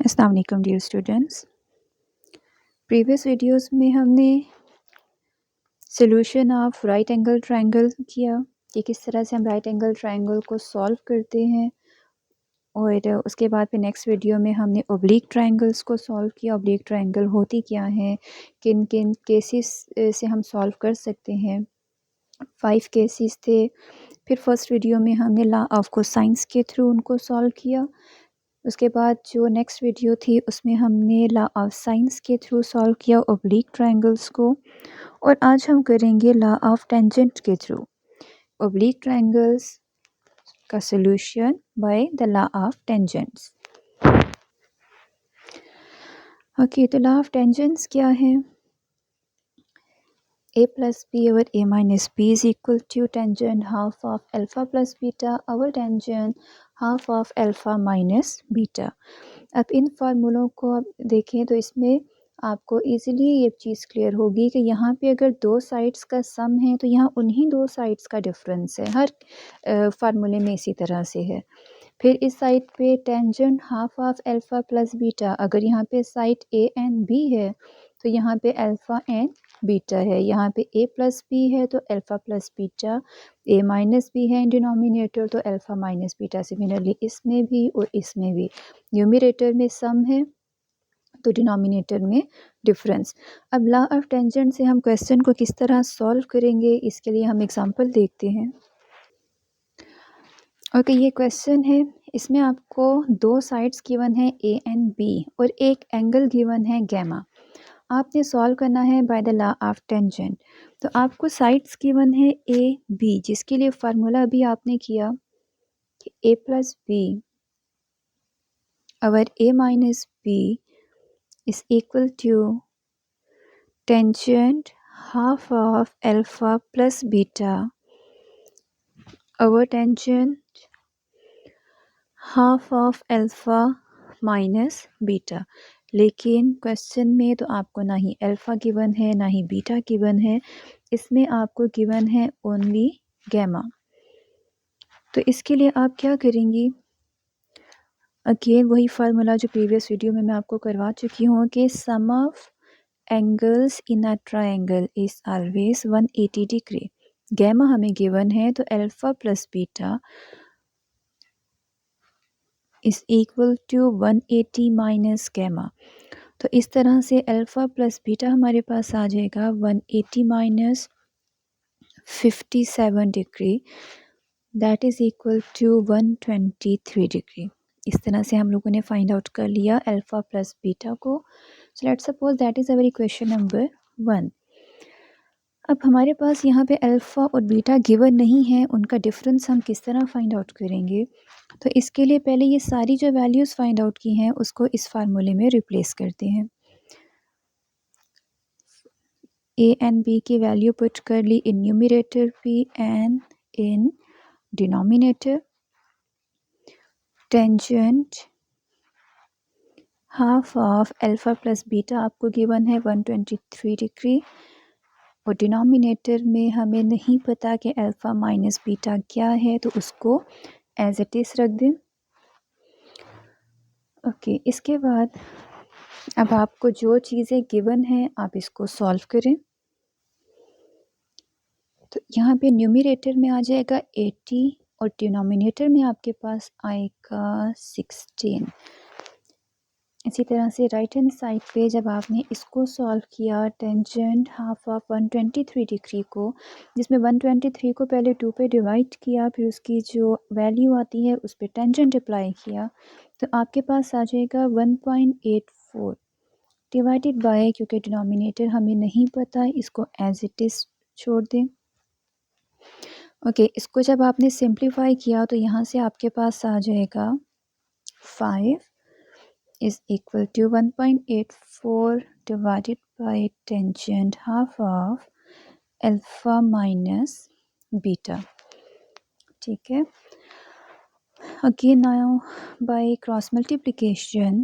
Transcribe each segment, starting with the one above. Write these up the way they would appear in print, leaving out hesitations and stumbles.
अस्सलाम वालेकुम dear students. Previous videos में हमने solution of right angle triangle किया कि किस तरह से हम राइट एंगल ट्रायंगल को सॉल्व करते हैं, और उसके बाद फिर नेक्स्ट वीडियो में हमने ओब्लिक ट्रायंगल्स को सॉल्व किया। ओब्लिक ट्रायंगल होती क्या हैं, किन किन केसेस से हम सॉल्व कर सकते हैं। 5 केसेस थे। फिर फर्स्ट वीडियो में हमने लॉ ऑफ कोसाइंस के थ्रू उनको सॉल्व किया। उसके बाद जो नेक्स्ट वीडियो थी उसमें हमने लॉ ऑफ साइंस के थ्रू सॉल्व किया ओब्लिक ट्रायंगल्स को, और आज हम करेंगे लॉ ऑफ टेंजेंट के थ्रू ओब्लिक ट्रायंगल्स का solution by the law of tangents. Okay, तो लॉ ऑफ टेंजेंट्स क्या है? a plus b over a minus b is equal to tangent half of alpha plus beta over tangent half of alpha minus beta। अब इन फार्मूलों को आप देखें तो इसमें आपको इजीली ये चीज़ क्लियर होगी कि यहाँ पे अगर दो साइड्स का सम है तो यहाँ उन्हीं दो साइड्स का डिफरेंस है। हर फार्मूले में इसी तरह से है। फिर इस साइड पे tangent half of alpha plus beta, अगर यहाँ पे साइड ए एंड बी है तो यहाँ पे अल्फ़ा एंड बीटा है। यहाँ पे ए प्लस बी है तो अल्फ़ा प्लस बीटा, ए माइनस बी है डिनोमिनेटर तो अल्फ़ा माइनस बीटा। सिमिलरली इसमें भी और इसमें भी न्यूमरेटर में सम है तो डिनोमिनेटर में डिफरेंस। अब लॉ ऑफ टेंजेंट से हम क्वेश्चन को किस तरह सॉल्व करेंगे, इसके लिए हम एग्जांपल देखते हैं। ओके, ये क्वेश्चन है। इसमें आपको दो साइड्स गिवन है ए एंड बी और एक एंगल गिवन है गैमा। आपने सॉल्व करना है by the law of tangent. तो आपको साइड्स गिवन है ए बी, जिसके लिए फार्मूला अभी आपने किया कि ए प्लस बी और A minus B is equal to tangent half of alpha plus beta over tangent half of alpha minus beta। लेकिन क्वेश्चन में तो आपको ना ही अल्फ़ा गिवन है ना ही बीटा गिवन है, इसमें आपको गिवन है ओनली गैमा। तो इसके लिए आप क्या करेंगी? अगेन वही फार्मूला जो प्रीवियस वीडियो में मैं आपको करवा चुकी हूँ कि sum of angles in a triangle is always 180 degree. Gamma हमें गिवन है तो alpha plus beta is equal to 180 minus gamma. तो इस तरह से अल्फ़ा प्लस बीटा हमारे पास आ जाएगा 180 minus 57 degree, that is equal to 123 degree. इस तरह से हम लोगों ने फाइंड आउट कर लिया अल्फ़ा प्लस बीटा को। So let's suppose that is our equation number 1। अब हमारे पास यहाँ पे अल्फ़ा और बीटा गिवन नहीं है, उनका डिफरेंस हम किस तरह फाइंड आउट करेंगे? तो इसके लिए पहले ये सारी जो वैल्यूज़ फाइंड आउट की हैं उसको इस फार्मूले में रिप्लेस करते हैं। ए एंड बी की वैल्यू पुट कर ली in numerator P and in denominator. Tangent half of alpha plus beta आपको गिवन है 123 डिग्री, और डिनोमिनेटर में हमें नहीं पता कि अल्फ़ा माइनस बीटा क्या है तो उसको एज इट इज़ रख दें। ओके, इसके बाद अब आपको जो चीज़ें गिवन हैं आप इसको सॉल्व करें। तो यहाँ पे न्यूमरेटर में आ जाएगा 80 और डिनोमिनेटर में आपके पास आएगा 16। इसी तरह से राइट हैंड साइड पे जब आपने इसको सॉल्व किया टेंजेंट हाफ ऑफ 123 डिग्री को, जिसमें 123 को पहले 2 पे डिवाइड किया, फिर उसकी जो वैल्यू आती है उस पर टेंजेंट अप्लाई किया, तो आपके पास आ जाएगा 1.84 डिवाइडेड बाय, क्योंकि डिनोमिनेटर हमें नहीं पता इसको एज इट इज़ छोड़ दें। ओके, इसको जब आपने सिंप्लीफाई किया तो यहाँ से आपके पास आ जाएगा 5 is equal to 1.84 divided by tangent half of alpha minus beta। ठीक है, again now by cross multiplication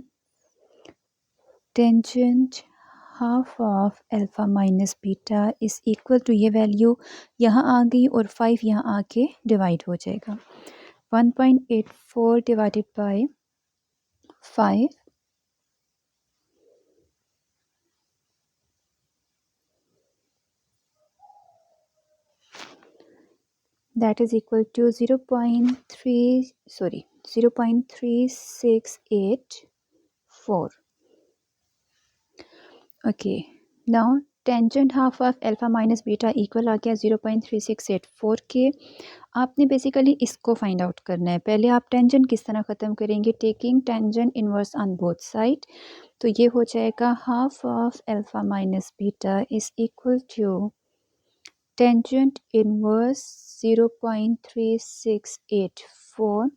tangent half of alpha minus beta is equal to, ये वैल्यू यहाँ आ गई और 5 यहाँ आके डिवाइड हो जाएगा। 1.84 divided by 5 that is equal to 0.3684. Okay, now tangent half of alpha minus beta equal आ गया 0.3684 के। आपने बेसिकली इसको फाइंड आउट करना है। पहले आप टेंजेंट किस तरह ख़त्म करेंगे, taking tangent inverse on both side. तो ये हो जाएगा half of alpha minus beta is equal to tangent inverse 0.3684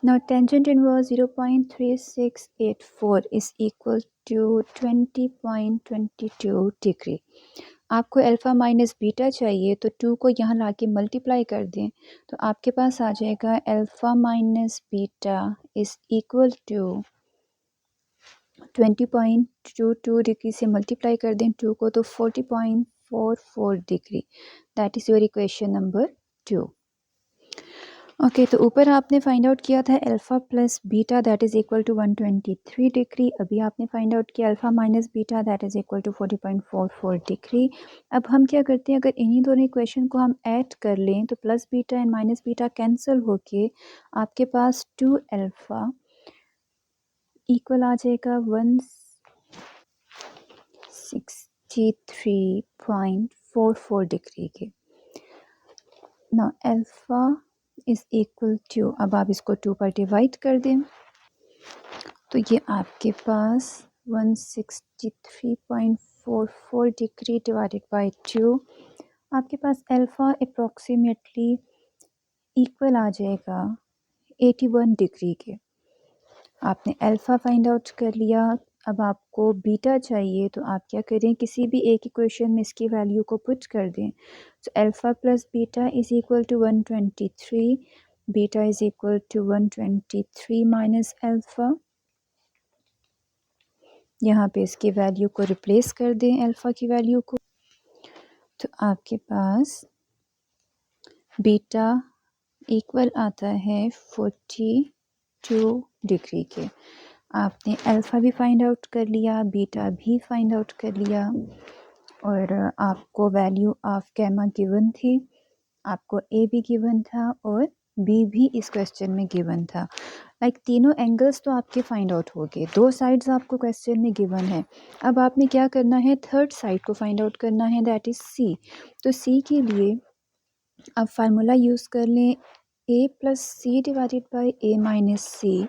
Now tangent inverse 0.3684 is equal to 20.22 degree. आपको अल्फ़ा माइनस बीटा चाहिए तो 2 को यहाँ लाके मल्टीप्लाई कर दें तो आपके पास आ जाएगा alpha minus beta is equal to 20.22 degree से मल्टीप्लाई कर दें 2 को तो 40.44 degree. That is your equation number 2। Okay तो ऊपर आपने फाइंड आउट किया था alpha plus beta that is equal to 123 degree. अभी आपने फाइंड आउट किया alpha minus beta that is equal to 40.44 degree. अब हम क्या करते हैं, अगर इन्हीं दोनों इक्वेशन को हम ऐड कर लें तो plus beta and minus beta cancel होके आपके पास 2 अल्फ़ा इक्वल आ जाएगा 163.44 डिग्री के। ना अल्फ़ा इज़ इक्वल टू, अब आप इसको 2 पर डिवाइड कर दें तो ये आपके पास 163.44 डिग्री डिवाइडेड बाय 2 आपके पास अल्फ़ा अप्रॉक्सीमेटली इक्वल आ जाएगा 81 डिग्री के। आपने अल्फ़ा फाइंड आउट कर लिया। अब आपको बीटा चाहिए तो आप क्या करें, किसी भी एक इक्वेशन में इसकी वैल्यू को पुट कर दें। तो alpha plus beta is equal to 123, beta is equal to 123 minus alpha. यहाँ पे इसकी वैल्यू को रिप्लेस कर दें अल्फ़ा की वैल्यू को तो आपके पास बीटा इक्वल आता है 42 डिग्री के। आपने अल्फ़ा भी फाइंड आउट कर लिया, बीटा भी फाइंड आउट कर लिया और आपको वैल्यू ऑफ गैमा गिवन थी, आपको ए भी गिवन था और बी भी इस क्वेश्चन में गिवन था। लाइक तीनों एंगल्स तो आपके फाइंड आउट हो गए, 2 साइड्स आपको क्वेश्चन में गिवन है। अब आपने क्या करना है, थर्ड साइड को फाइंड आउट करना है दैट इज़ सी। तो सी के लिए आप फार्मूला यूज़ कर लें A plus C divided by A minus C.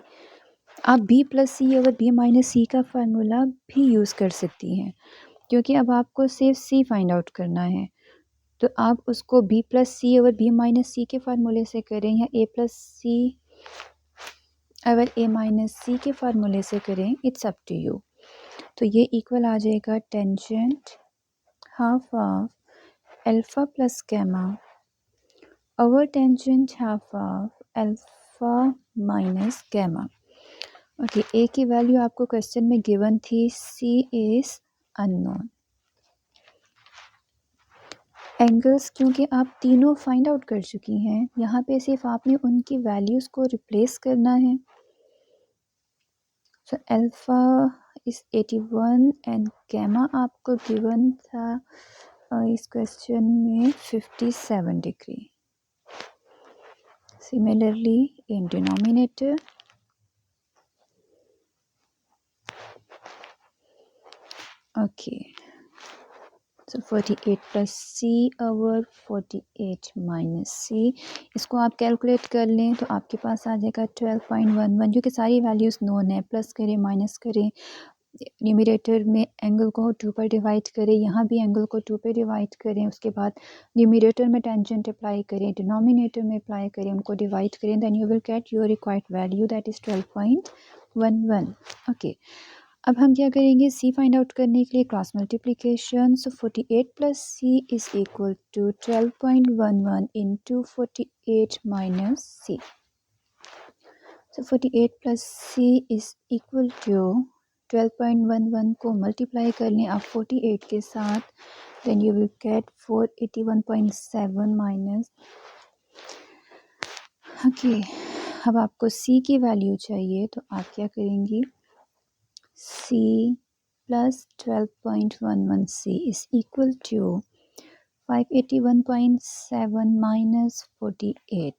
आप बी प्लस सी और बी माइनस सी का फार्मूला भी यूज़ कर सकती हैं क्योंकि अब आपको सिर्फ सी फाइंड आउट करना है। तो आप उसको बी प्लस सी और बी माइनस सी के फार्मूले से करें या ए प्लस सी अगर ए माइनस सी के फार्मूले से करें, इट्स अप टू यू। तो ये इक्वल आ जाएगा tangent half of alpha plus gamma over tangent half of alpha minus gamma. Okay, A की वैल्यू आपको क्वेश्चन में गिवन थी, सी इज़ अननोन। एंगल्स क्योंकि आप तीनों फाइंड आउट कर चुकी हैं, यहाँ पे सिर्फ आपने उनकी वैल्यूज़ को रिप्लेस करना है। So alpha is 81 and gamma आपको गिवन था इस क्वेश्चन में 57 degree. Similarly in denominator okay, so 48 plus C over 48 minus C, इसको आप कैलकुलेट कर लें तो आपके पास आ जाएगा 12.11 जो कि सारी वैल्यूज़ नोन है। प्लस करें माइनस करें, न्यूमरेटर में एंगल को 2 पर डिवाइड करें, यहाँ भी एंगल को 2 पे डिवाइड करें, उसके बाद न्यूमरेटर में टेंजेंट अप्लाई करें, डिनोमिनेटर में अप्लाई करें, उनको डिवाइड करें, then you will get your required value that is 12.11। ओके, अब हम क्या करेंगे, सी फाइंड आउट करने के लिए cross multiplication. So 48 plus C is equal to 12.11 into 48 minus C. So 48 plus C is equal to 12.11 को मल्टीप्लाई कर लें आप 48 के साथ, then you will get 481.7 minus. Okay, अब आपको सी की वैल्यू चाहिए तो आप क्या करेंगी, सी plus 12.11c is equal to 581.7 minus 48.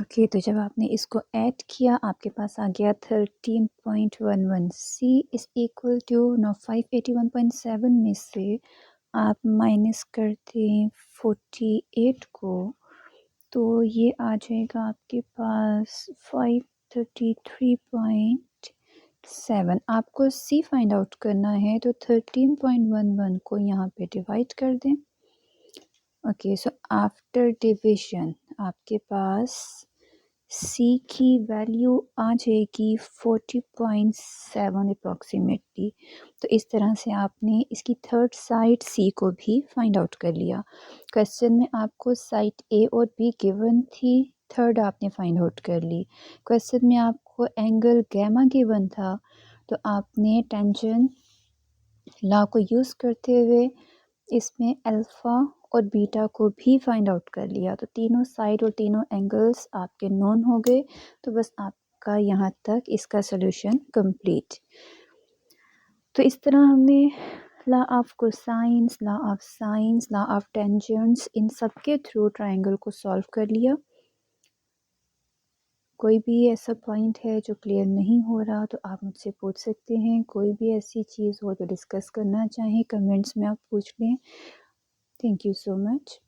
Okay तो जब आपने इसको ऐड किया आपके पास आ गया 13.11c इज इक्वल टू ना 581.7 में से आप माइनस करते हैं 48 को तो ये आ जाएगा आपके पास 533.7। आपको c फाइंड आउट करना है तो 13.11 को यहाँ पे डिवाइड कर दें। ओके सो आफ्टर डिविजन आपके पास c की वैल्यू आ जाएगी 40.7 अप्रॉक्सीमेटली। तो इस तरह से आपने इसकी थर्ड साइड c को भी फाइंड आउट कर लिया। क्वेश्चन में आपको साइड a और b गिवन थी, थर्ड आपने फाइंड आउट कर ली। क्वेश्चन में आपको एंगल गैमा गिवन था तो आपने टेंजेंट लॉ को यूज़ करते हुए इसमें अल्फ़ा और बीटा को भी फाइंड आउट कर लिया। तो तीनों साइड और तीनों एंगल्स आपके नोन हो गए। तो बस आपका यहाँ तक इसका सॉल्यूशन कंप्लीट। तो इस तरह हमने law of cosines, law of sines, law of tangents इन सब के थ्रू ट्राइंगल को सॉल्व कर लिया। कोई भी ऐसा पॉइंट है जो क्लियर नहीं हो रहा तो आप मुझसे पूछ सकते हैं। कोई भी ऐसी चीज़ हो जो डिस्कस करना चाहें कमेंट्स में आप पूछ लें। Thank you so much.